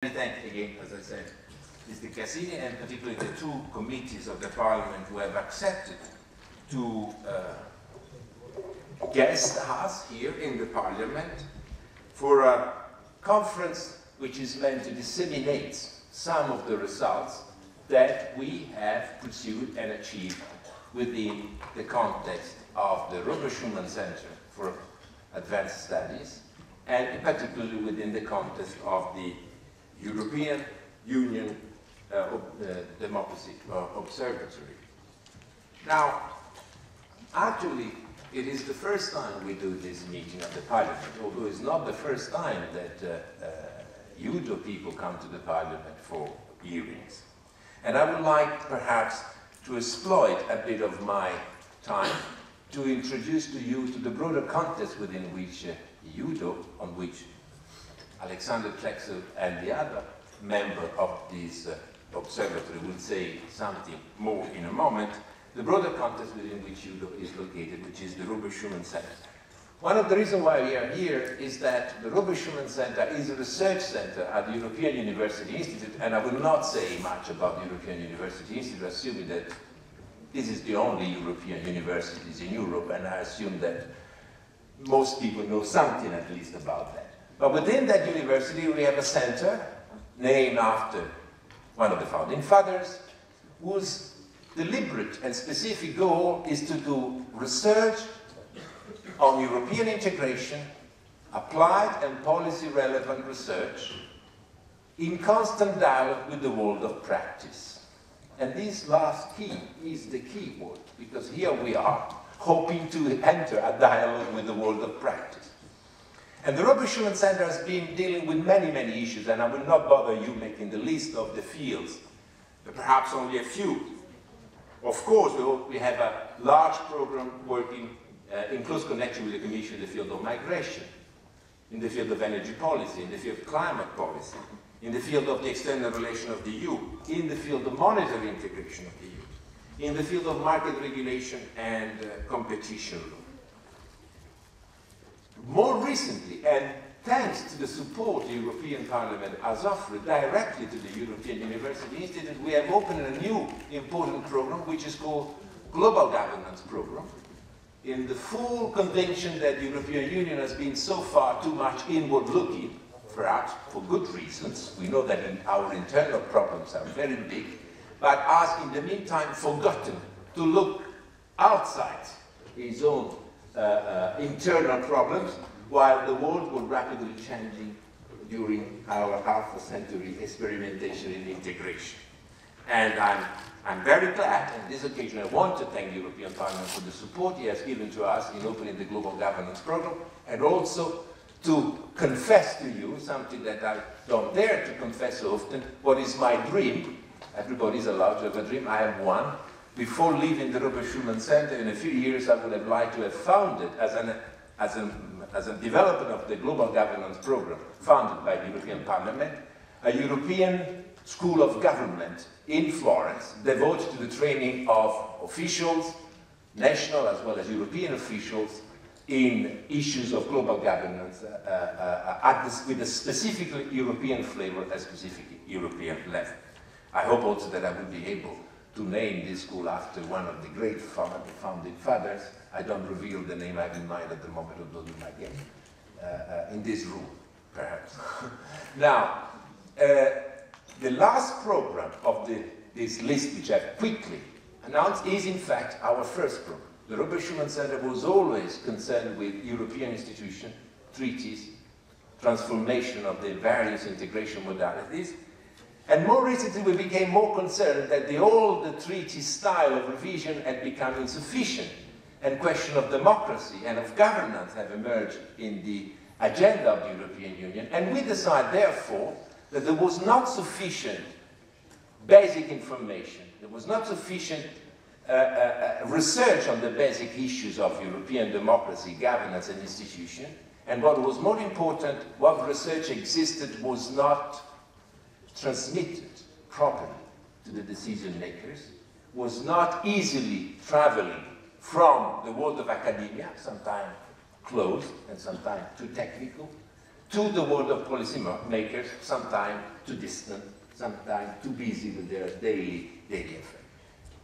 Thank again, as I said, Mr. Cassini, and particularly the two committees of the Parliament who have accepted to guest us here in the Parliament for a conference which is meant to disseminate some of the results that we have pursued and achieved within the context of the Robert Schuman Center for Advanced Studies, and particularly within the context of the European Union Democracy Observatory. Now, actually, it is the first time we do this meeting of the Parliament, although it's not the first time that EUDO people come to the Parliament for hearings. And I would like, perhaps, to exploit a bit of my time to introduce to you to the broader context within which EUDO, on which Alexander Klexel and the other member of this observatory will say something more in a moment, the broader context within which EUDO is located, which is the Robert Schuman Center. One of the reasons why we are here is that the Robert Schuman Center is a research center at the European University Institute, and I will not say much about the European University Institute, assuming that this is the only European universities in Europe, and I assume that most people know something at least about that. But within that university, we have a center named after one of the founding fathers, whose deliberate and specific goal is to do research on European integration, applied and policy-relevant research, in constant dialogue with the world of practice. And this last key is the key word, because here we are hoping to enter a dialogue with the world of practice. And the Robert Schuman Center has been dealing with many, many issues, and I will not bother you making the list of the fields, but perhaps only a few. Of course, we have a large program working in close connection with the Commission in the field of migration, in the field of energy policy, in the field of climate policy, in the field of the external relation of the EU, in the field of monetary integration of the EU, in the field of market regulation and competition law. More recently, and thanks to the support the European Parliament has offered directly to the European University Institute, we have opened a new important program which is called Global Governance Program, in the full conviction that the European Union has been so far too much inward-looking, perhaps for good reasons. We know that our internal problems are very big, but has in the meantime forgotten to look outside his own internal problems, while the world was rapidly changing during our half-a-century experimentation in integration. And I'm very glad, on this occasion I want to thank the European Parliament for the support he has given to us in opening the Global Governance Program, and also to confess to you something that I don't dare to confess so often, what is my dream. Everybody's allowed to have a dream, I have one. Before leaving the Robert Schuman Center, in a few years I would have liked to have founded, as a development of the Global Governance Program, founded by the European Parliament, a European School of Government in Florence, devoted to the training of officials, national as well as European officials, in issues of global governance with a specifically European flavor at a specific European level. I hope also that I will be able to name this school after one of the great founding fathers. I don't reveal the name I have in mind at the moment, although you might get in this room, perhaps. Now, the last program of this list, which I've quickly announced, is in fact our first program. The Robert Schuman Center was always concerned with European institutions, treaties, transformation of the various integration modalities. And more recently, we became more concerned that the old treaty style of revision had become insufficient, and question of democracy and of governance have emerged in the agenda of the European Union. And we decided, therefore, that there was not sufficient basic information, there was not sufficient research on the basic issues of European democracy, governance, and institution. And what was more important, what research existed was not transmitted properly to the decision makers, was not easily traveling from the world of academia, sometimes closed and sometimes too technical, to the world of policymakers, sometimes too distant, sometimes too busy with their daily affair.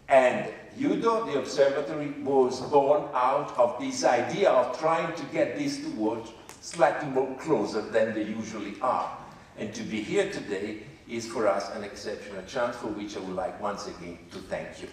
And EUDO, the observatory, was born out of this idea of trying to get these two worlds slightly more closer than they usually are. And to be here today is for us an exceptional chance, for which I would like once again to thank you.